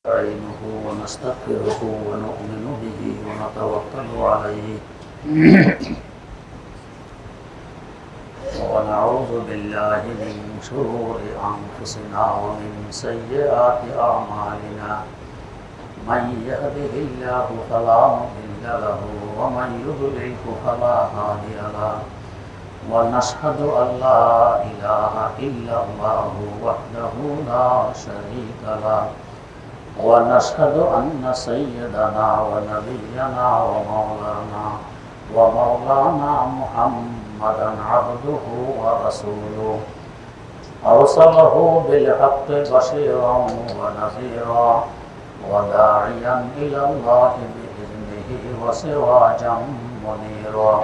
نستعينه ونستغفره ونؤمن به ونتوكل عليه ونعوذ بالله من شرور أنفسنا ومن سيئات أعمالنا من يهده الله فلا مضل له ومن يضلله فلا هادي له ونشهد أن لا إله إلا الله وحده لا شريك له ونشهد أن سيدنا ونبينا ومولانا محمدا عبده ورسوله أرسله بالحق بشيرا ونذيرا وداعيا إلى الله بإذنه وسراجا منيرا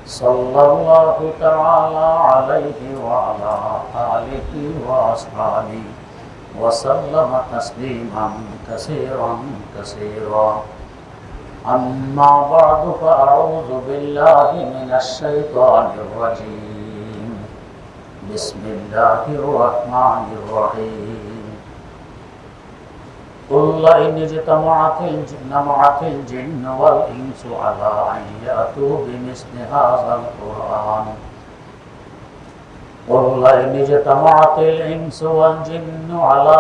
صلى الله تعالى عليه وعلى آله وأصحابه وسلم تسليما كثيرا كثيرا أما بعد فأعوذ بالله من الشيطان الرجيم بسم الله الرحمن الرحيم قل لئن اجتمعت الجن والإنس على أن يأتوا بمثل هذا القرآن قل لئن اجتمعت الإنس والجن على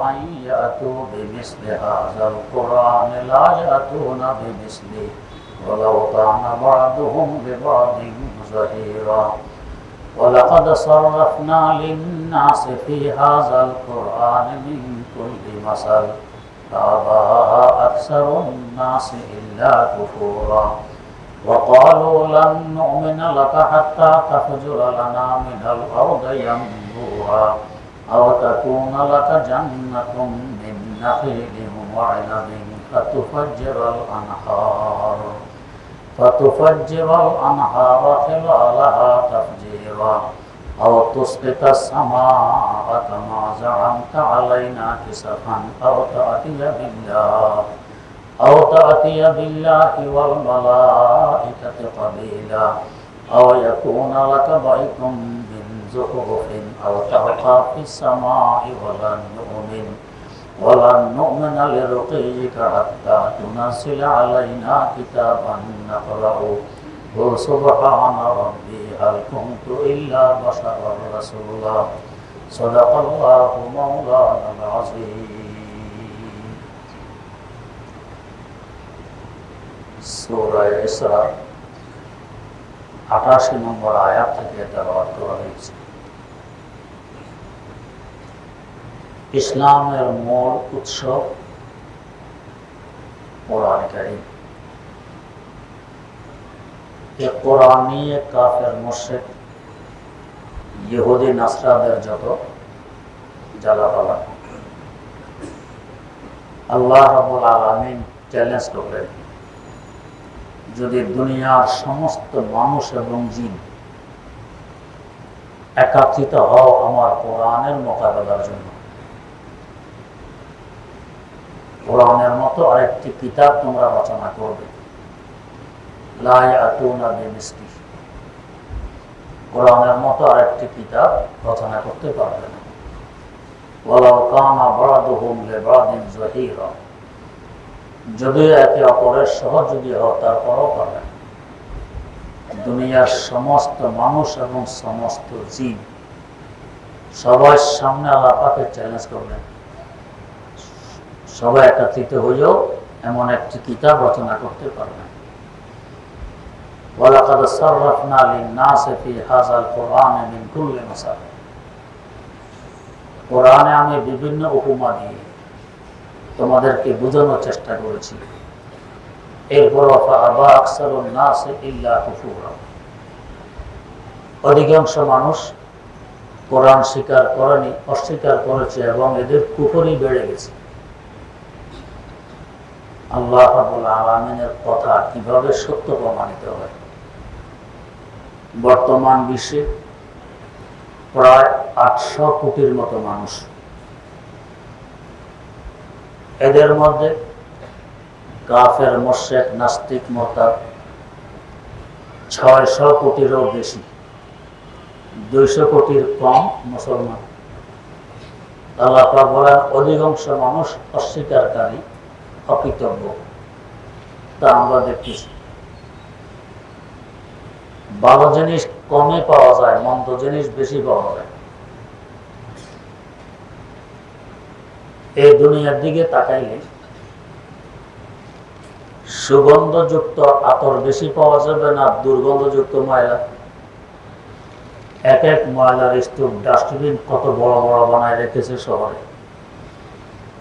أن يأتوا بمثل هذا القرآن لا يأتون بمثله ولو كان بعضهم لبعض ظهيرا ولقد صرفنا للناس في هذا القرآن من كل مثل فأبى أكثر الناس إلا كفورا وقالوا لن نؤمن لك حتى تفجر لنا من الأرض ينبوعا أو تكون لك جنة من نخيل وعنب فتفجر الأنهار خلالها تفجيرا أو تسقط السماء كما زعمت علينا كسفا أو تأتي بالله والملائكة قبيلا أو يكون لك بيت من زخرف أو ترقى في السماء ولن نؤمن لرقيك حتى تنزل علينا كتابا نقرأه قل سبحان ربي هل كنت إلا بشرا رسولا صدق الله مولانا العظيم সূরা ইসরা ৮৮ নম্বর আয়াত থেকে তেলাওয়াত করা হয়েছে। ইসলামের মূল উৎসব কোরআন কারীম। এই কোরআন নিয়ে কাফের মুশরিক ইহুদি নাসরাদের যত জ্বালাপালা আল্লাহ রাব্বুল আলামিন চ্যালেঞ্জ করলেন, যদি দুনিয়ার সমস্ত মানুষ এবং জিন একত্রিত হও আমার কোরআনের মোকাবেলার জন্য, কোরআনের মতো আরেকটি কিতাব তোমরা রচনা করবে, লা ইয়াতুনা বিমিসলিহি, কোরআনের মতো আরেকটি কিতাব রচনা করতে পারবে না। ওয়ালাউ কানা বা'দুহুম লিবা'দিন যহিরা, যদিও একে অপরের সহযোগী হও তারপরও পারবে না। দুনিয়ার সমস্ত মানুষ এবং সমস্ত জীব সবার সামনে আল্লাহ পাকের চ্যালেঞ্জ করবেন, সবাই একত্রিত হইলেও এমন একটি কিতাব রচনা করতে পারবেন। ওয়ালাকাদ সাররাফনা লিন-নাসি ফি হাযাল কুরআনি মিন কুল্লি মাসাল, কোরআনে আমি বিভিন্ন উপমা দিয়ে তোমাদেরকে বোঝানোর চেষ্টা করেছি। এরপর ফাআবা আকসারুন নাসি ইল্লা কুফুরা, অধিকাংশ মানুষ কোরআন স্বীকার করেনি, অস্বীকার করেছে এবং এদের কুফরই বেড়ে গেছে। আল্লাহ রাব্বুল আলামিনের কথা কিভাবে সত্য প্রমাণিত হয়? বর্তমান বিশ্বে প্রায় ৮০০ কোটির মতো মানুষ, এদের মধ্যে কাফের মুশরিক নাস্তিক মুরতাদ ৬০০ কোটিরও বেশি, ২০০ কোটির কম মুসলমান। আল্লাহ পাক বলেন অধিকাংশ মানুষ অস্বীকারী, অকৃতজ্ঞ। তা আমরা দেখতেছি ভালো জিনিস কমে পাওয়া যায়, মন্দ জিনিস বেশি পাওয়া যায়। এই দুনিয়ার দিকে তাকাইলে সুগন্ধযুক্ত আতর বেশি পাওয়া যাবে না দুর্গন্ধযুক্ত ময়লা? এক এক ময়লার স্তূপ, ডাস্টবিন কত বড় বড় বানায় রেখেছে শহরে,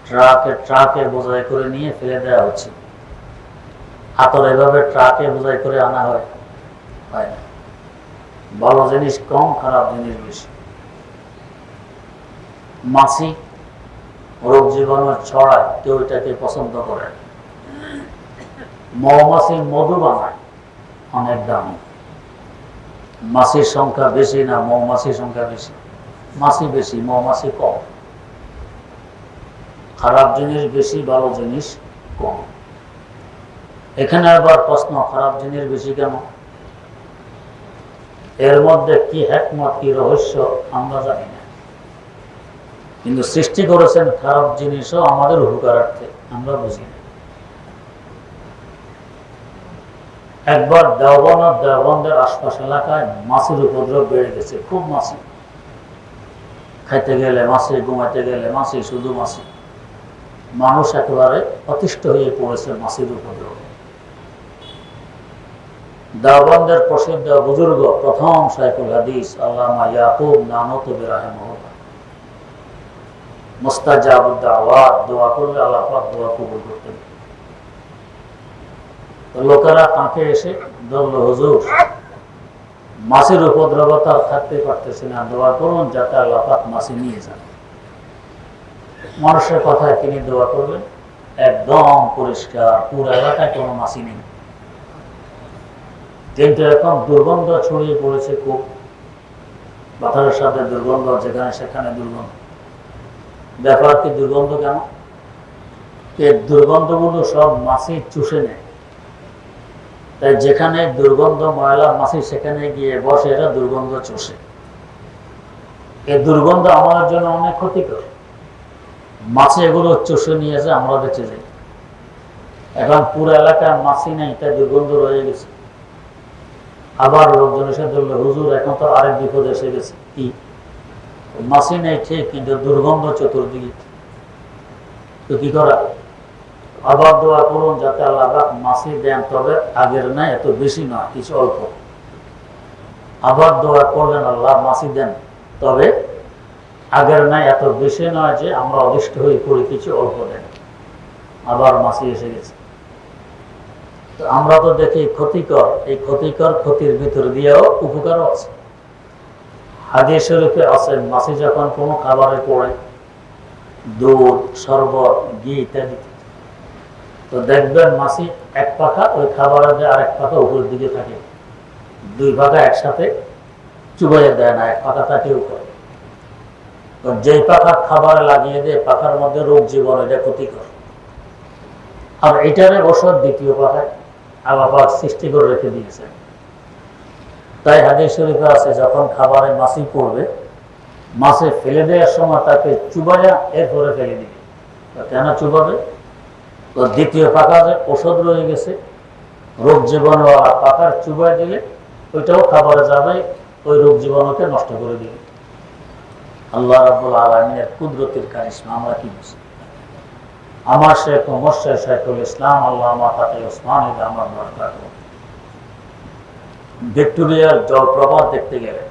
ট্রাকে ট্রাকে বোঝাই করে নিয়ে ফেলে দেওয়া হচ্ছে। আতর এভাবে ট্রাকে বোঝাই করে আনা হয় না। ভালো জিনিস কম, খারাপ জিনিস বেশি। মাছি রোগ জীবাণু ছড়ায়, কেউ এটাকে পছন্দ করে। মৌমাছি মধু বানায়, অনেক দামি। মাছির সংখ্যা বেশি না মৌমাছির সংখ্যা বেশি? মাছি বেশি, মৌমাছি কম। খারাপ জিনিস বেশি, ভালো জিনিস কম। এখানে আবার প্রশ্ন, খারাপ জিনিস বেশি কেন? এর মধ্যে কি হিকমত, কি রহস্য আমরা জানি না, কিন্তু সৃষ্টি করেছেন খারাপ জিনিসও আমাদের উপকারার্থে, আমরা বুঝি না। একবার দেওবন্দের আশপাশ এলাকায় মাছির উপদ্রব বেড়ে গেছে, খুব মাছি। খাইতে গেলে মাছি, ঘুমাইতে গেলে মাছি, শুধু মাছি। মানুষ একেবারে অতিষ্ঠ হয়ে পড়েছে মাছির উপদ্রব। দেওবন্দের প্রসিদ্ধ বুজুর্গ, প্রথম শাইখুল হাদিস আল্লামা ইয়াকুব নানতবী রাহিমাহুল্লাহ, মুস্তাজাবুদ দাওয়াত, দোয়া করলে আল্লাহ পাক দোয়া কবুল করতেন। লোকেরা তাকে এসে বলল, হুজুর মাছির উপদ্রব তার থাকতে পারতেছে না, দোয়া করুন যাতে আল্লাহ পাক মাছি নিয়ে যান। মানুষের কথায় তিনি দোয়া করবেন, একদম পরিষ্কার, পুরো এলাকায় কোনো মাছি নেই। কিন্তু এখন দুর্গন্ধ ছড়িয়ে পড়েছে খুব, বাতাসের সাথে দুর্গন্ধ, যেখানে সেখানে দুর্গন্ধ। ব্যাপার কি দুর্গন্ধ কেন? এই দুর্গন্ধগুলো সব মাছি চুষে নেয়। তাই যেখানে দুর্গন্ধ ময়লা মাছি সেখানে গিয়ে বসে, এরা দুর্গন্ধ চষে। এই দুর্গন্ধ আমাদের জন্য অনেক ক্ষতিকর। মাছি এগুলো চষে নিয়েছে, আমরা বেঁচে যাই। এখন পুরো এলাকায় মাছি নেই, তাই দুর্গন্ধ রয়ে গেছে। আবার লোকজন এসে বললো, হুজুর এখন তো আরেক বিপদ এসে গেছে। কি? মাছি নেই ঠিক, কিন্তু দুর্গন্ধ চতুর্দিকে। তো কি করা? আবার দোয়া করুন যাতে আল্লাহ মাছি দেন, তবে আগের নাই, এত বেশি নয়, কিছু অল্প। আবার দোয়া করলেন, আল্লাহ মাছি দেন, তবে আগের নাই, এত বেশি নয় যে আমরা অদৃষ্ট হয়ে পড়ি, কিছু অল্প দেন। আবার মাছি এসে গেছে। তো আমরা তো দেখি ক্ষতিকর, এই ক্ষতির ভিতর দিয়েও উপকারও আছে। হাদিস শরীফে আছে, মাছি যখন কোনো খাবারে পড়ে, দুধ, শরবত, ঘি ইত্যাদি, তো দেখবেন মাছি এক পাখা ওই খাবারের দিয়ে আরেক পাখা উপরের দিকে থাকে, দুই পাখা একসাথে চুবাইয়ে দেয় না, এক পাখা তাকেও করে। তো যেই পাখা খাবারে লাগিয়ে দেয়, পাখার মধ্যে রোগ জীবন, এটা ক্ষতিকর। আর এটারে ওষুধ দ্বিতীয় পাখায় আল্লাহ পাক সৃষ্টি করে রেখে দিয়েছেন। তাই হাদিস শরীফে আছে, যখন খাবারে মাছি পড়বে, মাছে ফেলে দেওয়ার সময় তাকে চুবাইয়া এরপরে ফেলে দিবে। কেন চুবাবে? তো দ্বিতীয় পাখা যে ওষুধ রয়ে গেছে, রোগ জীবাণু পাখার চুবাই দিলে ওইটাও খাবারে যাবে, ওই রোগ জীবাণুকে নষ্ট করে দিবে। আল্লাহ রাব্বুল আলামিনের কুদরতের কারিশমা আমরা কি বুঝি? আমার শেখ মোর্শেদ শাইখুল ইসলাম আল্লামা তাকি ওসমান আমার বরকাত ভিক্টোরিয়ার জলপ্রপাত দেখতে গেলে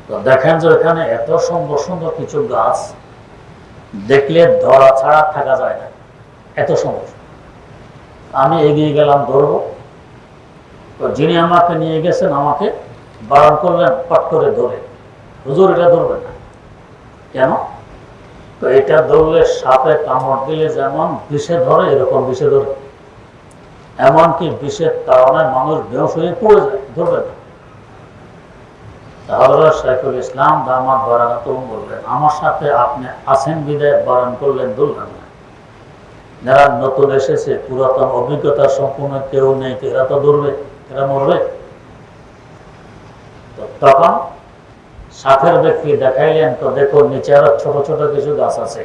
তো দেখেন যে ওখানে এত সুন্দর সুন্দর কিছু গাছ, দেখলে ধরা ছাড়া থাকা যায় না, এত সুন্দর। আমি এগিয়ে গেলাম ধরবো, তো যিনি আমাকে নিয়ে গেছেন আমাকে বারণ করলেন, পট করে ধরে, হুজুর এটা ধরবেন না। কেন? তো এটা ধরলে সাপে কামড় দিলে যেমন বিষে ধরে, এরকম বিষে ধরে, এমনকি বিষের কারণে মানুষ বেহুশ হয়ে পড়ে যায়, ধরবে না। তাহলে শাইখুল ইসলাম দামাত বারাকাতুহু বললেন, আমার সাথে আপনি আছেন বিদায় বারণ করলেন, ধরলেন না। যারা নতুন এসেছে, পুরাতন অভিজ্ঞতা সম্পূর্ণ কেউ নেই, এরা তো ধরবে, এরা মরবে। তখন সাথের ব্যক্তি দেখাইলেন, তো দেখো নিচে আরো ছোট ছোট কিছু গাছ আছে,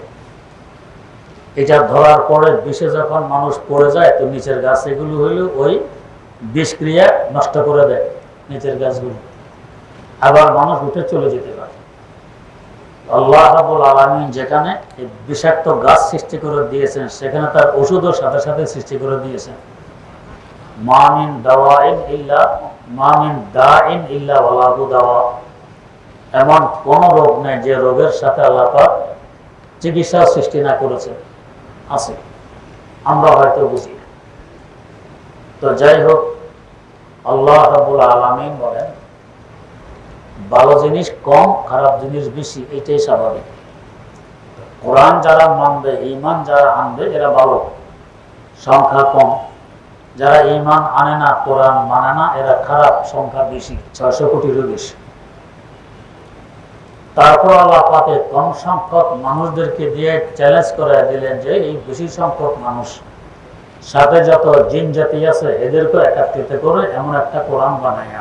এটা ধরার পরে বিষে যখন মানুষ পড়ে যায় তো নিচের গাছ এগুলো হইলো ওই বিষক্রিয়া নষ্ট করে দেয় নিচের গাছগুলো, আবার মানুষ উঠে চলে যেতে পারে। আল্লাহ রাব্বুল আলামিন যেখানে এই বিষাক্ত গাছ সৃষ্টি করে দিয়েছেন সেখানে তার ওষুধও সাথে সাথে সৃষ্টি করে দিয়েছেন। মামিন দাওয়াইন ইল্লা ওয়ালাহু দাওয়া, এমন কোন রোগ নেই যে রোগের সাথে আল্লাহ পাক চিকিৎসা সৃষ্টি না করেছে, আছে, আমরা হয়তো বুঝি। তো যাই হোক, আল্লাহ রাব্বুল আলামিন বলেন ভালো জিনিস কম, খারাপ জিনিস বেশি, এটাই স্বাভাবিক। কোরআন যারা মানবে, ঈমান যারা আনবে এরা ভালো, সংখ্যা কম। যারা ঈমান আনে না, কোরআন মানে না, এরা খারাপ, সংখ্যা বেশি, 600 কোটিরও বেশি। তারপর আল্লাহ পাক কম সংখ্যক মানুষদেরকে দিয়ে চ্যালেঞ্জ করে দিলেন যে এই বেশি সংখ্যক মানুষ সাথে যত জিন জাতি আছে এদেরকে একত্রিত করে এমন একটা কোরআন বানায়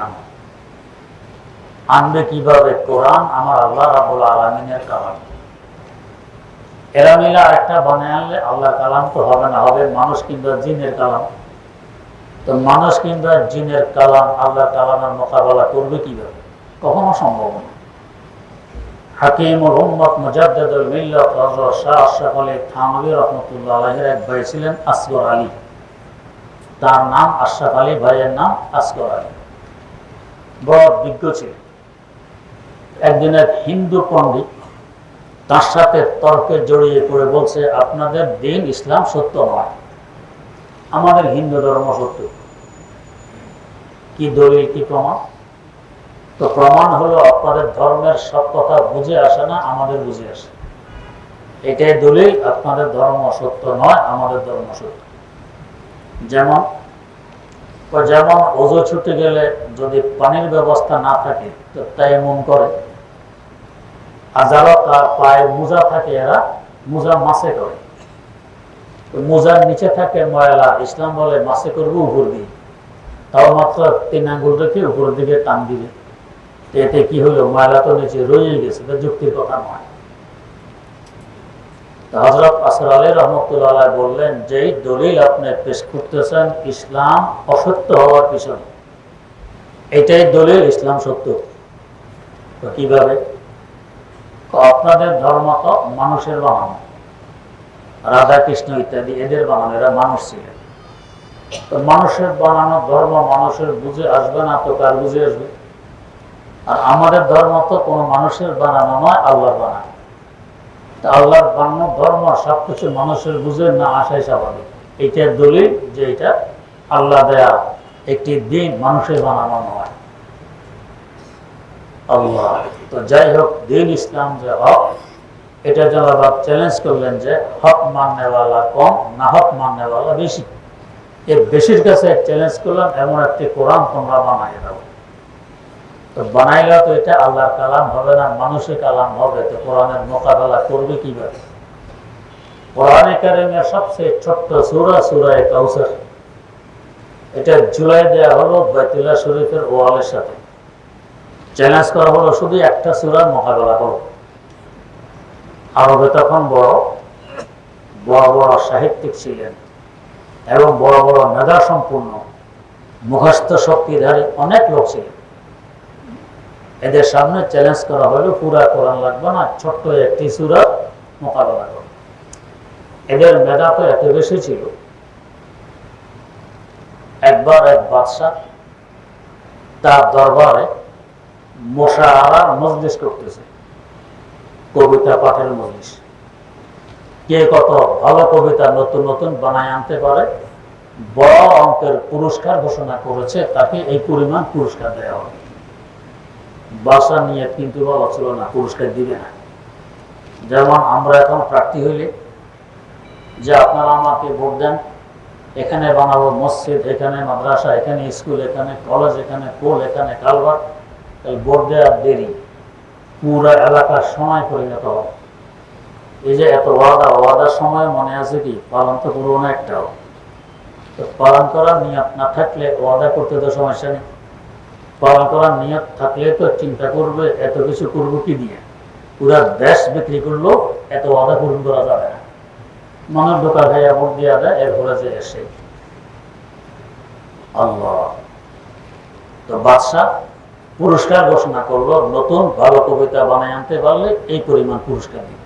আনবে কিভাবে? কোরআন আমার আল্লাহ রাব্বুল আলামিনের কালাম, এরা মিলে আরেকটা বানায় আনলে আল্লাহর কালাম তো হবে না, হবে মানুষ কিংবা জিনের কালাম। তো মানুষ কিংবা জিনের কালাম আল্লাহর কালামের মোকাবেলা করবে কিভাবে? কখনো সম্ভব না। হাকিমুল উম্মত মুজাদ্দিদুল মিল্লাত হযরত শাহ আশরাফ আলী থানভী রাহমাতুল্লাহ আলাইহির এক ভাই ছিলেন আসগর আলী, তার নাম আশরাফ আলী, ভাইয়ের নাম আসগর আলী, বড় বিজ্ঞ ছিলেন। একদিন এক হিন্দু পণ্ডিত তার সাথে তর্কে জড়িয়ে পড়ে বলছে, আপনাদের দিন ইসলাম সত্য নয়, আমাদের হিন্দু ধর্ম সত্য। কি দলিল, কি প্রমাণ? তো প্রমাণ হলো আপনাদের ধর্মের সব কথা বুঝে আসে না, আমাদের বুঝে আসে, এটাই দলিল আপনাদের ধর্ম সত্য নয়, আমাদের ধর্ম সত্য। যেমন ওযু ছুটে গেলে যদি পানির ব্যবস্থা না থাকে তো তায়াম্মুম করে, আর যারা তার পায়ে মোজা থাকে এরা মোজা মাসে করে। মোজার নিচে থাকে ময়লা, ইসলাম বলে মাসে করবো উপর দিয়ে, তাও মাত্র 3 আঙ্গুল রেখে উপরের দিকে টান দিবে, এতে কি হলো? ময়লা তো নিচে রয়ে গেছে, যুক্তির কথা নয়। হযরত আসগর আলী রাহমাতুল্লাহ আলাইহি বললেন, যেই দলিল আপনি পেশ করতেছেন ইসলাম অসত্য হওয়ার পিছনে, এটাই দলিল ইসলাম সত্য। তো কিভাবে? আপনাদের ধর্ম তো মানুষের বানানো, রাধা কৃষ্ণ ইত্যাদি এদের বানানো, এরা মানুষ ছিলেন। তো মানুষের বানানো ধর্ম মানুষের বুঝে আসবে না, তো কার বুঝে আসবে? আর আমাদের ধর্ম তো কোনো মানুষের বানানো নয়, আল্লাহর বানানো। আল্লাহর বানানো ধর্ম সবকিছু মানুষের বুঝে না আসাই স্বাভাবিক। এইটা দলিল যে এটা আল্লাহ দেয়া একটি দিন, মানুষের বানানো নয়, আল্লাহ। তো যাই হোক, দিন ইসলাম যে হক, এটা জনাব চ্যালেঞ্জ করলেন যে হক মাননেওয়ালা কম, না হক মাননেওয়ালা বেশি। এর বেশির কাছে চ্যালেঞ্জ করলাম, এমন একটি কোরআন তোমরা বানাই দাও। তো বানাইলে তো এটা আল্লাহর কালাম হবে না, মানুষের কালাম হবে। তো কোরআনের মোকাবেলা করবে কিভাবে? কোরআনে কারিমের সবচেয়ে ছোট্ট সূরা সূরা কাউসার, এটা ঝুলাই দেওয়া হলো বাইতুল্লাহ শরীফের ওয়ালের সাথে। চ্যালেঞ্জ করা হলো শুধু একটা সূরার মোকাবেলা করো। আরবে তখন বড় বড় সাহিত্যিক ছিলেন এবং বড় বড় মেধা সম্পূর্ণ মুখস্থ শক্তিধারী অনেক লোক ছিলেন। এদের সামনে চ্যালেঞ্জ করা হলো পুরা কোরআন লাগবে না, ছোট্ট একটি সূরা মোকাবেলা করো। এদের মেধা তো এত বেশি ছিল, একবার এক বাদশাহ তার দরবারে মুশাআরা মজলিস করতেছে, কবিতা পাঠের মজলিস। কে কত ভালো কবিতা নতুন নতুন বানায় আনতে পারে, বড় অঙ্কের পুরস্কার ঘোষণা করেছে, তাকে এই পরিমাণ পুরস্কার দেওয়া হবে। বাদশা নিয়ে কিন্তু বলা ছিল না, পুরস্কার দিবে না। যেমন আমরা এখন প্রার্থী হইলে যে আপনারা আমাকে ভোট দেন, এখানে বানাবো মসজিদ, এখানে মাদ্রাসা, এখানে স্কুল, এখানে কলেজ, এখানে পোল, এখানে কালভার্ট, ভোট দেওয়ার দেরি, পুরা এলাকার সময় পরিণত হবে। এই যে এত ওয়াদার সময় মনে আছে কি? পালন তো করবো না একটাও। তো পালন করার নিয়ত না থাকলে ওয়াদা করতে তো সমস্যা নেই। পালন করার নিয়ত থাকলে তো চিন্তা করবে এত কিছু করবো কি দিয়ে, পুরা দেশ বিক্রি করলো এত ওয়াদা পূরণ করা যাবে না, মানুষ ঢোকা খাইয়া ভোট দিয়ে দেয়, এরপরে যে এসে আল্লাহ। তো বাদশাহ পুরস্কার ঘোষণা করলো, নতুন ভালো কবিতা বানায় আনতে পারলে এই পরিমাণ পুরস্কার দিবে।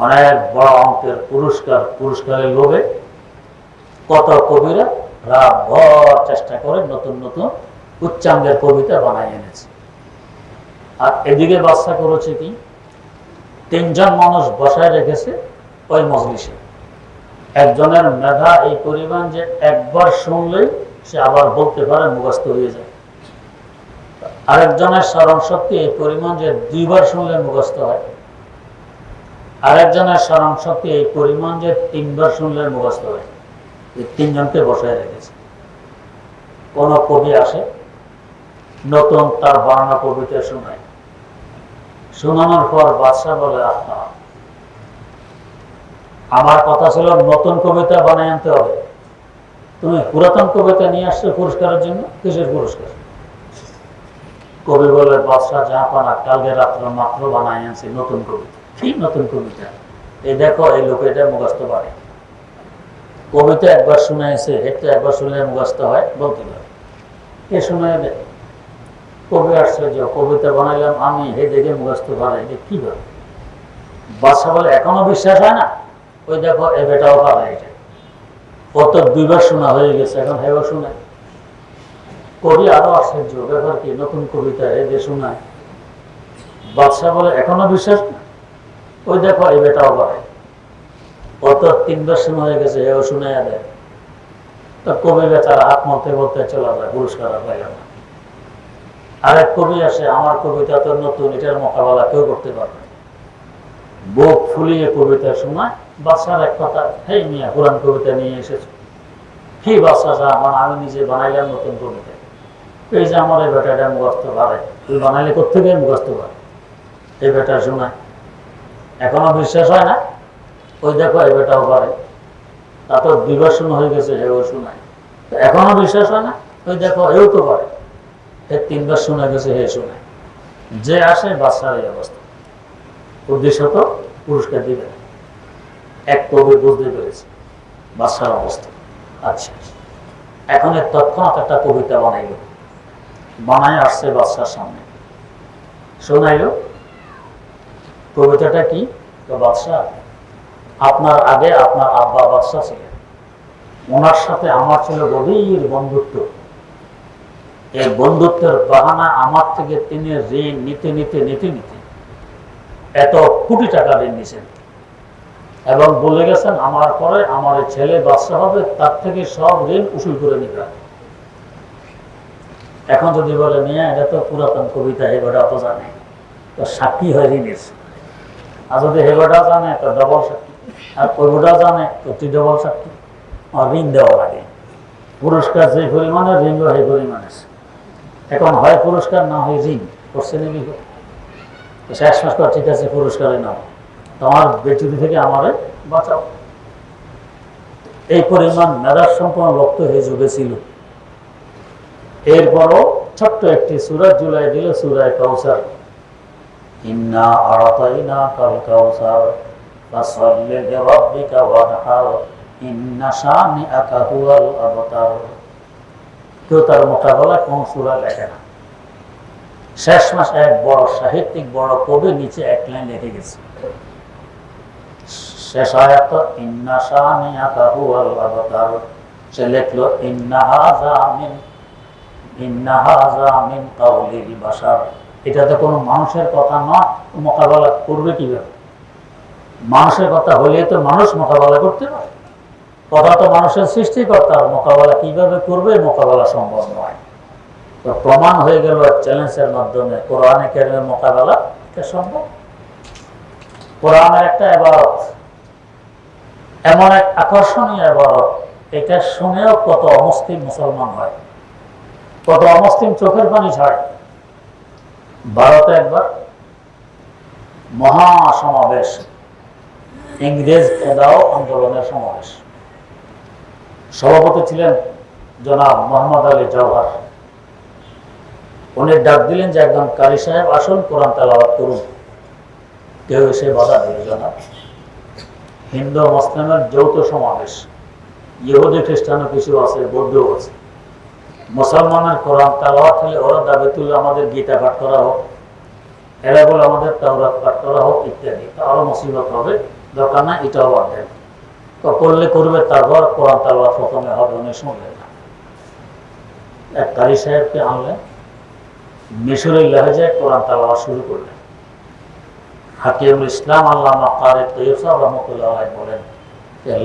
অনেক বড় অঙ্কের পুরস্কার, পুরস্কারের লোভে কত কবিরা রাত ভর চেষ্টা করে নতুন নতুন উচ্চাঙ্গের কবিতা বানাই এনেছে। আর এদিকে বাদশা করেছে কি, 3 জন মানুষ বসায় রেখেছে ওই মজলিসে। একজনের মেধা এই পরিমাণ যে একবার শুনলেই সে আবার বলতে পারে, মুখস্থ হয়ে যায়। আরেকজনের স্মরণ শক্তি এই পরিমাণ যে 2 বার শুনলে মুখস্থ হয়। আরেকজনের স্মরণ শক্তি এই পরিমাণ যে 3 বার শুনলে মুখস্থ হয়। এই 3 জনকে বসায় রেখেছে। কোন কবি আসে, নতুন তার বানানো কবিতা শোনায়। শোনানোর পর বাদশাহ বলে, আহা, আমার কথা ছিল নতুন কবিতা বানাই আনতে হবে, তুমি পুরাতন কবিতা নিয়ে আসছো পুরস্কারের জন্য। কিসের পুরস্কার? কবি বলে, বাদশাহ জাহাপানা, কালকে রাত্র মাত্র বানাই আনছি নতুন কবিতা। কি নতুন কবিতা? এই দেখো, এই লোক এটা মুখস্থ পারে। কবিতা একবার শুনাইছে, একটু একবার শুনলে মুখস্থ হয়, বলতে পারে। কে শুনাই দেয়? কবি আশ্চর্য, কবিতা বানাইলাম আমি, হে দেখে মুখস্থ পারে, এটা কি বলে? বাদশাহ বলে, এখনো বিশ্বাস হয় না? ওই দেখো, এ বেটাও পারে এটা। কত 2 বার শোনা হয়ে গেছে, এখন হেও শোনায়। কবি আরো আশ্চর্য, ব্যাপার কি, নতুন কবিতা এ যে শোনায়। বাদশাহ বলে, এখনো বিশ্বাস না? ওই দেখো, এই বেটাও পারে। কত 3 বার শোনা হয়ে গেছে, হেও শুনাইয়া দেয়। তো কবি বেচারা হাত মলতে বলতে চলে যায়, পুরস্কার পাইল না। আরেক কবি আসে, আমার কবিতা তো নতুন, এটার মোকাবেলা কেউ করতে পারবে। বুক ফুলিয়ে কবিতা শোনায়। বাদশার এক কথা, হেই মিয়া, পুরান কবিতা নিয়ে এসেছো। কি বাদশা সাহেব, আমি নিজে বানাইলাম নতুন কবিতা। এই যে আমার এই বেটাটা মুখস্থ পারে, তুই বানাইলে কোথেকে মুখস্থ পারে? এই বেটা শোনায়, এখনো বিশ্বাস হয় না? ওই দেখো, এই বেটাও পারে। তা তো 2 বার শোনা হয়ে গেছে, হেও শোনায়। এখনো বিশ্বাস হয় না? ওই দেখো, এও তো পারে। 3 বার শোনা গেছে, হে শোনায়। যে আসে বাদশার এই অবস্থা। উদ্দেশ্য তো পুরস্কার দিবে না। এক কবি বুঝতে পেরেছে বাদশার অবস্থা। আচ্ছা, এখন তৎক্ষণাৎ একটা কবিতা বানাইল, বানায় আসছে বাদশার সামনে, শোনাইল। কবিতাটা কি? বাদশাহ, আপনার আগে আপনার আব্বা বাদশাহ ছিলেন, ওনার সাথে আমার ছিল গভীর বন্ধুত্ব। এই বন্ধুত্বের বাহানা আমার থেকে তিনি ঋণ নিতে নিতে নিতে নিতে এত কোটি টাকা ঋণ নিছেন, এবং বলে গেছেন আমার পরে আমার ছেলে বাদশাহ হবে, তার থেকে সব ঋণ উসুল করে নিবে। এখন যদি বলে, মিয়া এটা তো পুরাতন কবিতা, হেবাটা তো জানে, তো সাক্ষী হয় ঋণের। আর যদি হেবাটা জানে তো ডবল সাক্ষী, আর কবিটা জানে তো 3 ডবল সাক্ষী। আর ঋণ দেওয়া লাগে, পুরস্কার যে পরিমাণে, ঋণ সেই পরিমাণে। এখন হয় পুরস্কার, না হয় ঋণ। করছে নাকি শেষ মাস করা, ঠিক আছে পুরস্কারে নাও, তোমার বেচুরি থেকে আমারে বাঁচাও। এই পরিমাণ মেধার সম্পন্ন রক্ত হয়ে যুগে ছিল। এরপরও ছোট্ট একটি সূরা জুলাই দিল, সূরা কাউসার। ইন্না আ'তাইনা কাল কাউসার ফাসাল্লি লিরাব্বিকা ওয়ানহার ইন্না শানিআকা হুয়াল আবতার। কেউ তার মোকাবেলা কোন সূরা লেখে না। শেষ মাস এক বড় সাহিত্যিক, বড় কবি নিচে 1 লাইন লিখে গেছে, শেষ আয়াত ইন্না শানিআকা হুয়াল আবতার। সে লিখলো ইন্না হাযা মিন কাওলিল বাশার। এটা তো কোনো মানুষের কথা নয়, মোকাবেলা করবে কিভাবে? মানুষের কথা হলে তো মানুষ মোকাবেলা করতে পারে, কথা তো মানুষের সৃষ্টিকর্তার, মোকাবেলা কিভাবে করবে? মোকাবেলা সম্ভব নয়। তো প্রমাণ হয়ে গেল চ্যালেঞ্জের মাধ্যমে কোরআনে কারীমের মোকাবেলা এটা সম্ভব। কোরআনের একটা ইবারত, এমন এক আকর্ষণীয় ইবারত, এটা শুনেও কত অমুসলিম মুসলমান হয়, কত অমুসলিম চোখের পানি ছাড়ে। ভারতে একবার মহাসমাবেশ, ইংরেজ খেদাও আন্দোলনের সমাবেশ। সভাপতি ছিলেন জনাব মোহাম্মদ আলী জওহর। উনি ডাক দিলেন যে একজন কারি সাহেব আসুন, কোরআন তেলাওয়াত করুন। কেউ এসে বাধা দিল না। হিন্দু মুসলিমের যৌথ সমাবেশ, ইহুদি খ্রিস্টানও কিছু আছে, বৌদ্ধও আছে। মুসলমানের কোরআন তেলাওয়াত হলে ওরা দাবি তুলে আমাদের গীতা পাঠ করা হোক, এরা বলে আমাদের তাওরাত পাঠ করা হোক ইত্যাদি। আরো মুসিবত হবে, দরকার না, এটাও বাদ দেন। করলে করবে, তারপর কোরআন তেলাওয়াত প্রথমে হবে। উনি শুনলেন না। এক কারি সাহেবকে আনলেন, মিশরের লেহেজায় কোরআন তেলাওয়াত শুরু করলেন। হাকিমুল ইসলাম আল্লামা কারি তৈয়ব সাহেব রহমতুল্লাহ আলাইহি বলেন,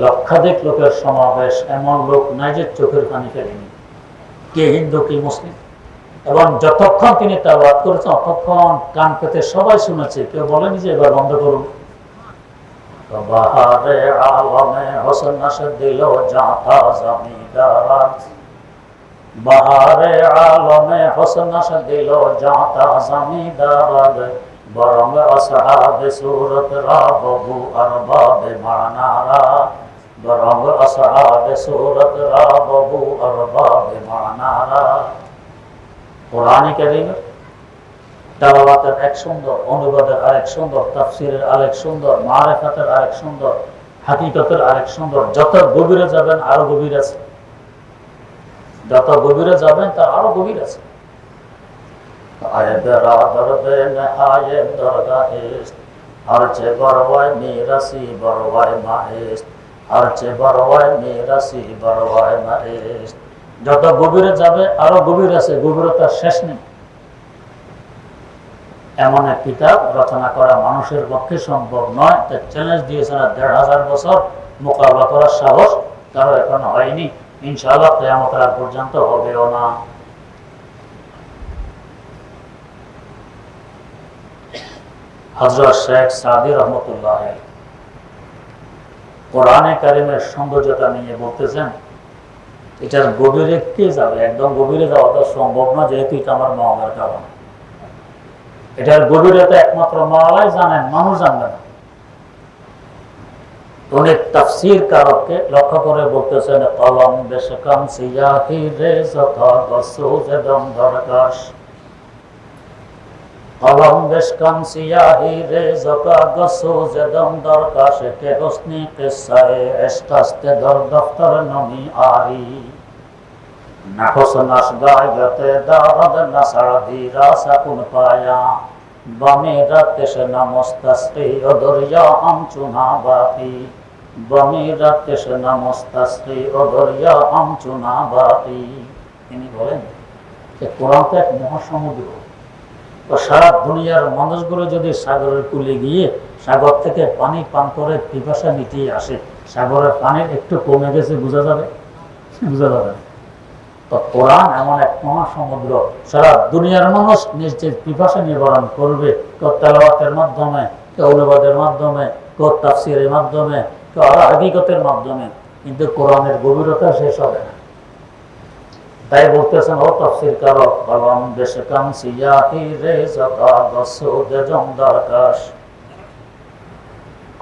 লক্ষাধিক লোকের সমাবেশ, এমন লোক নাই যে চোখের পানি ফেলেনি, কে হিন্দু কি মুসলিম। এবং যতক্ষণ তিনি তেলাওয়াত করেছেন ততক্ষণ কান পেতে সবাই শুনেছে, কেউ বলেনি যে এবার বন্ধ করুন। বাহারে আলমে হোসেন নাশে দিল জাতা জমিদার, বাহারে আলমে হোসেন নাশে দিল জাতা জমিদার, বরং আসহাবে সূরত রা ববু আরবাবে মানারা, বরং আসহাবে সূরত রা ববু আরবাবে মানারা। কোরআন কারীমের তেলাওয়াতের এক সুন্দর, অনুবাদের আরেক সুন্দর, তাফসীরের আরেক সুন্দর, মারিফাতের আরেক সুন্দর, হাকিকতের আরেক সুন্দর। যত গভীরে যাবেন আরো গভীর আছে, যত গভীরে যাবেন তার আরো গভীর আছে। যত গভীরে যাবে আরো গভীর আছে, গভীরতার শেষ নেই। এমন এক কিতাব রচনা করা মানুষের পক্ষে সম্ভব নয়। তার চ্যালেঞ্জ দিয়েছেন ১৫০০ বছর মোকাবিলা করার সাহস কারো এখন হয়নি, ইনশাআল্লাহ কিয়ামতের আগ পর্যন্ত হবেও না। হযরত শেখ সাদি রহমতুল্লাহ কোরআনে কারিমের সৌন্দর্যতা নিয়ে বলতেছেন, এটার গভীরে কে যাবে? একদম গভীরে যাওয়া তো সম্ভব না, যেহেতু এটা আমার মহলের কারণ। এটার গভীরতা একমাত্র মাওলাই জানেন, মানুষ জানবে না। অনেক তাফসীর কারককে লক্ষ্য করে বলতেছেন, কলম বেশকাম সিয়াহি রে যথা গসু জদম দরকাশ, কলম বেশকাম সিয়াহি রে যথা গসু জদম দরকাশ, কে হোসনি কিসায়ে ইশকাস্তে দর দফতর নমি আরি, না হোসনাস গায়তে দারদ নাসাদি রাসাকুন পায়া, বমিরাতে সে নমস্তাস্তি ওদরিয়া আমচুনা বাতি, বমিরাতে সে নমস্তাস্তি ওদরিয়া আমচুনা বাতি। তিনি বলেন যে কোরআন তো এক মহাসমুদ্র, তো সারা দুনিয়ার মানুষগুলো যদি সাগরের কূলে গিয়ে সাগর থেকে পানি পান করে পিপাসা মিটিয়ে আসে, সাগরের পানির একটু কমে গেছে বোঝা যাবে? বোঝা যাবে। তো কোরআন এমন এক মহাসমুদ্র, সারা দুনিয়ার মানুষ নিজের পিপাসা নিবারণ করবে, কেউ তেলাওয়াতের মাধ্যমে, কেউ অনুবাদের মাধ্যমে, কেউ তাফসীরের মাধ্যমে, কেউ হাকিকতের মাধ্যমে, কিন্তু কোরআনের গভীরতা শেষ হবে না। তাই বলতেছেন ও তাফসীর কারক, কলম বেশকাম সিয়াহি রে যথা গসু জদম দরকাশ,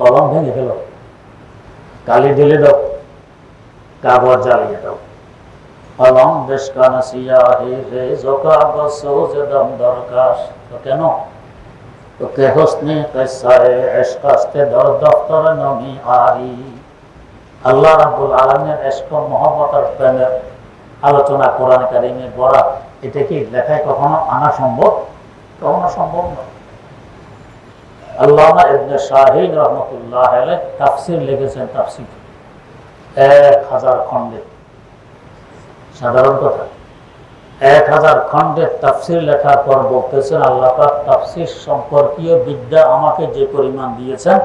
কলম ভেঙে ফেলো, কালি ঢেলে দাও, কাগজ জ্বালিয়ে দাও। কলম বেশকান সিয়াহি রে যথা গসু জদম দরকাশ, তো কেন? তো কে হোসনে কিসায়ে ইশকাস্তে দর দফতর নমি আরি। আল্লাহ রাব্বুল আলামিনের ইশক ও মহব্বত আর প্রেমের আলোচনা কোরআন কারীমে বলা, এটা কি লেখায় কখনো আনা সম্ভব? কখনো সম্ভব নয়। আল্লামা ইবনে শাহীন রাহমাতুল্লাহ আলাইহি তাফসীর লিখেছেন, তাফসীর ১০০০ খণ্ডে। সাধারণ কথা, ১০০০ খণ্ডে তাফসীর লেখার পর বলতেছেন, আল্লাহ পাক তাফসীর সম্পর্কীয় বিদ্যা আমাকে যে পরিমাণ দিয়েছেন,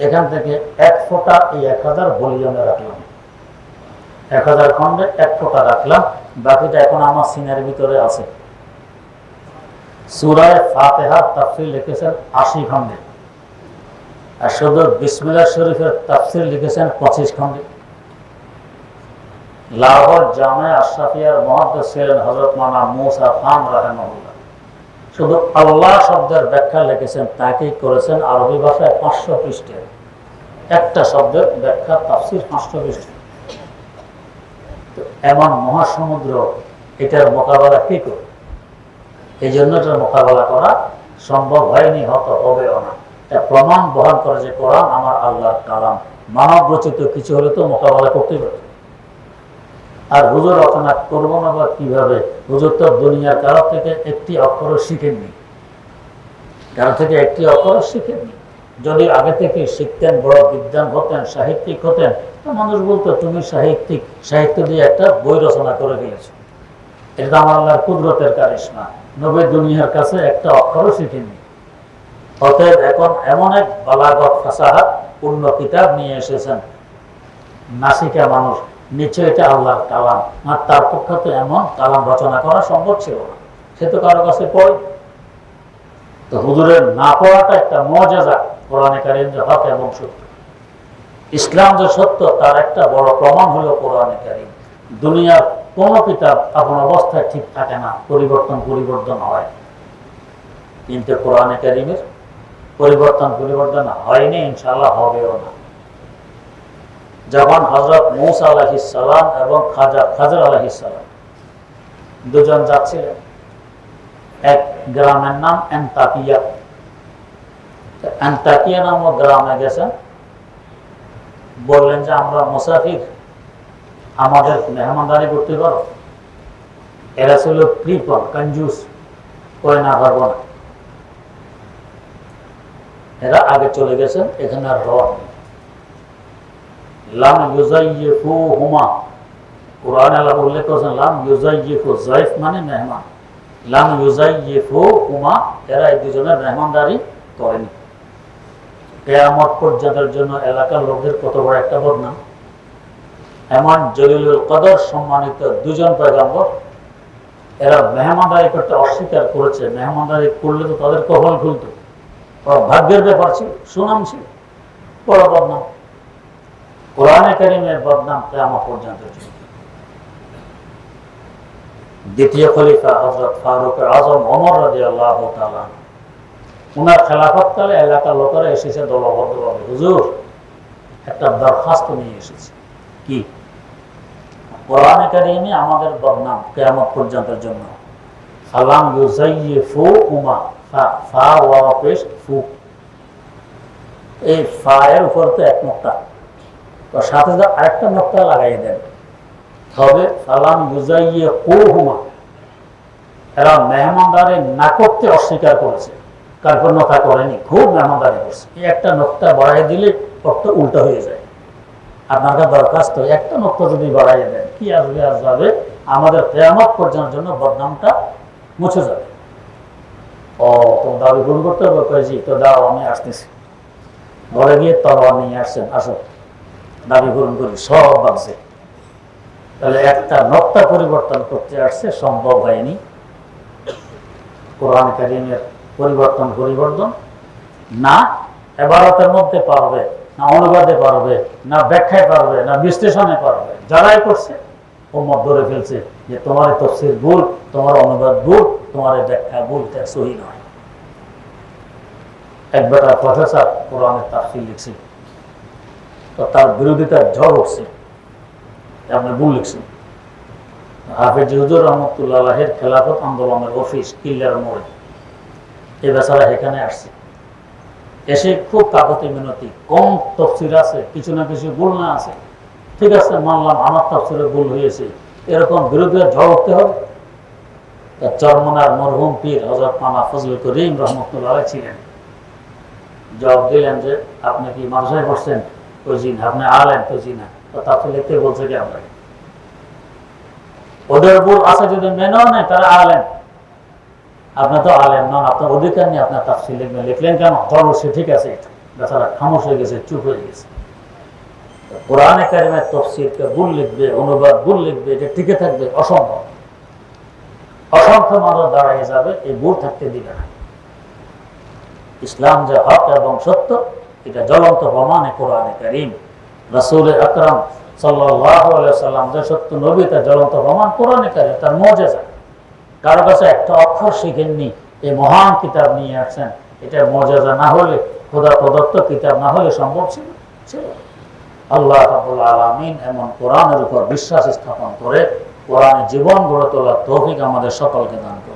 এখান থেকে এক ফোঁটা এই ১০০০ ভলিউমে রাখলাম। ১০০০ খণ্ডে এক ফোঁটা রাখলাম, বাকিটা এখন আমার সিনের ভিতরে আছে। সূরা ফাতিহার তাফসীর লিখেছেন ৮০ খণ্ডে, আর শুধু বিসমিল্লাহ শরীফের তাফসীর লিখেছেন ২৫ খণ্ডে। লাহোর জামে আশরাফিয়ার মুহাদ্দিস ছিলেন হযরত মাওলানা মুসা খান রাহিমাহুল্লাহ, শুধু আল্লাহ শব্দের ব্যাখ্যা লিখেছেন, তাকে করেছেন আরবি ভাষায় ৫০০ পৃষ্ঠা, একটা শব্দের ব্যাখ্যা তাফসীর ৫০০ পৃষ্ঠা। এমন মহাসমুদ্র, এটার মোকাবেলা কি করে? এই জন্য এটা মোকাবেলা করা সম্ভব হয়নি, হতে হবেও না। এটা প্রমাণ বহন করে যে কোরআন আমার আল্লাহর কালাম, মানব রচিত কিছু হলে তো মোকাবেলা করতেই পারে। আর হুজুর রচনা করবো না বা কিভাবে? হুজুর তো দুনিয়ার কারো থেকে একটি অক্ষরও শিখেননি, কারো থেকে একটি অক্ষরও শিখেননি। যদি আগে থেকে শিখতেন, বড় বিদ্বান হতেন, সাহিত্যিক হতেন, তো মানুষ বলতো তুমি সাহিত্যিক, সাহিত্য দিয়ে একটা বই রচনা করে ফেলেছ। এটা আমার আল্লাহর কুদরতের কারিশমা। নবী দুনিয়ার কাছে একটা অক্ষরও শিখেননি। অতএব এখন এমন এক বালাগত ফাসাহাত পূর্ণ কিতাব নিয়ে এসেছেন, নাসিকা মানুষ নিশ্চয় এটা আল্লাহর কালাম, আর তার পক্ষে তো এমন কালাম রচনা করা সম্ভব ছিল না। সে তো কারো কাছে পড়ে। তো হুজুরের না পড়াটা একটা মুআজিজা। কোরআনে কারীম যে হক এবং সত্য, ইসলাম যে সত্য, তার একটা বড় প্রমাণ হলো কোরআনে কারীম। দুনিয়ার কোন কিতাব আপন অবস্থায় ঠিক থাকে না, পরিবর্তন হয়, কিন্তু কোরআনে কারীমের পরিবর্তন হয়নি, ইনশাআল্লাহ হবেও না। যখন হযরত মূসা আলাইহিস সালাম এবং খাজর আলাইহিস সালাম দুজন যাচ্ছিলেন এক গ্রামের নাম আনতাকিয়া, আনতাকিয়া নামক গ্রামে গেছেন। বললেন যে আমরা মুসাফির, আমাদের মেহমানদারি করতে পারো? এরা ছিল কৃপণ, কঞ্জুস, কই না পারবো না। এরা আগে চলে গেছেন, এখানে আর রওয়া নেই। লাম ইউযাইয়িফুহুমা, কোরআনে আল্লাহ উল্লেখ করেছেন লাম ইউযাইয়িফু, যায়ফ মানে মেহমান। লাম ইউযাইয়িফুহুমা, এরা এই দুজনের মেহমানদারি করেনি। কিয়ামত পর্যন্তের জন্য এলাকার লোকদের কত বড় একটা বদনাম। এমন জলিলুল কদর সম্মানিত দুজন পয়গম্বর, এরা মেহমানদারি করতে অস্বীকার করেছে। মেহমানদারি করলে তো তাদের কপাল খুলতো, ভাগ্যের ব্যাপার ছিল, সুনাম ছিল, বড় বদনাম। কোরআনে কারীমের বদনাম কিয়ামত পর্যন্ত। দ্বিতীয় খলিফা হযরত ফারুক আযম ওমর রাদিয়াল্লাহু তাআলা, উনার খেলাফতকালে এলাকার লোকেরা এসেছে দলবদ্ধভাবে, হুজুর একটা দরখাস্ত নিয়ে এসেছে। কি? কোরআনে কারীমে আমাদের বদনাম কিয়ামত পর্যন্তের জন্য। ফালাম ইউযাইয়িফুহুমা, ফা ওয়া পেশ ফু, এই ফা এর উপর তো এক নোক্তা, তো সাথে আরেকটা নোক্তা লাগাই দেন, তবে ফালাম ইউযাইয়িফুহুমা, এরা মেহমানদারি না করতে অস্বীকার করেছে, কার্পণ্যতা করেনি, খুব মেহমানদারি করছে। এই একটা নোক্তা বাড়াই দিলে অর্থ উল্টো হয়ে যায়। আপনার দরখাস্ত একটা নোক্তা যদি বাড়াই দেন, কি আসবে আর যাবে, আমাদের কিয়ামত পর্যন্ত জন্য বদনামটা মুছে যাবে। ও তো দাবি পূরণ করতে হবে, কয়েছি তো দাও আমি আসতেছি। ঘরে গিয়ে তলোয়ার নিয়ে আসছেন, আসো দাবি পূরণ করি, সব ভাবছে। তাহলে একটা নোক্তা পরিবর্তন করতে আসছে, সম্ভব হয়নি। কোরআন কারীমের পরিবর্তন না ইবারতের মধ্যে পারবে, না অনুবাদে পারবে, না ব্যাখ্যায় পারবে, না বিশ্লেষণে পারবে। যারাই করছে উম্মত ধরে ফেলছে যে তোমার তাফসীর ভুল, তোমার অনুবাদ ভুল, তোমার ব্যাখ্যা ভুল, তা সহি নয়। এক বেটা প্রফেসর কোরআনের তাফসীর লিখছে, তো তার বিরোধিতার ঝড় উঠছে, আপনি ভুল লিখছেন। হাফেজ হুজুর রহমতুল্লাহ আলাইহির খেলাফত আন্দোলনের অফিস কিল্লার মোড়ে, এই বেচারা এখানে আসছে। এসে খুব কাকতি মিনতি, কম তাফসীর আছে, কিছু না কিছু ভুল না আছে, ঠিক আছে মানলাম আমার তাফসীরে ভুল হয়েছে, এরকম বিরোধিতার ঝড় উঠতে হবে। চরমনার মরহুম পীর হযরত মাওলানা ফজলুল করিম রহমতুল্লাহ আলাইহি ছিলেন। জবাব দিলেন যে আপনি কি মাদ্রাসায় পড়ছেন? কই জি না। আপনি আলেম? তো জি না। তো তাফসীর লিখতে বলছে কি আপনাকে? ওদের ভুল আছে যদি মেনেও নেয় তারা আলেম, আপনি তো আলেম নন, আপনার অধিকার নেই আপনার তাফসীর লিখবেন। লিখলেন কেন? ধরো সে ঠিক আছে, এটা বেচারা খামোশ হয়ে গেছে, চুপ হয়ে গেছে। কোরআনে কারীমের তাফসীরকে ভুল লিখবে, অনুবাদ ভুল লিখবে, এটা টিকে থাকবে অসম্ভব। অসংখ্য মানুষ দাঁড়ায় যাবে, এই ভুল থাকতে দিবে না। ইসলাম যে হক এবং সত্য, এটা জ্বলন্ত প্রমাণে কোরআনে কারীম। রাসূল আকরাম সাল্লাল্লাহু আলাইহি ওয়াসাল্লাম যে সত্য নবী, তার জ্বলন্ত প্রমাণ কোরআনে কারীম, তার মুআজিজা। কারো কাছে একটা অক্ষর শিখেননি, এই মহান কিতাব নিয়ে আসছেন। এটা মুআজিজা না হলে, খোদা প্রদত্ত কিতাব না হলে সম্ভব ছিল? আল্লাহ রাব্বুল আলামিন এমন কোরআনের উপর বিশ্বাস স্থাপন করে কোরআনে জীবন গড়ে তোলার তৌফিক আমাদের সকলকে দান করুন।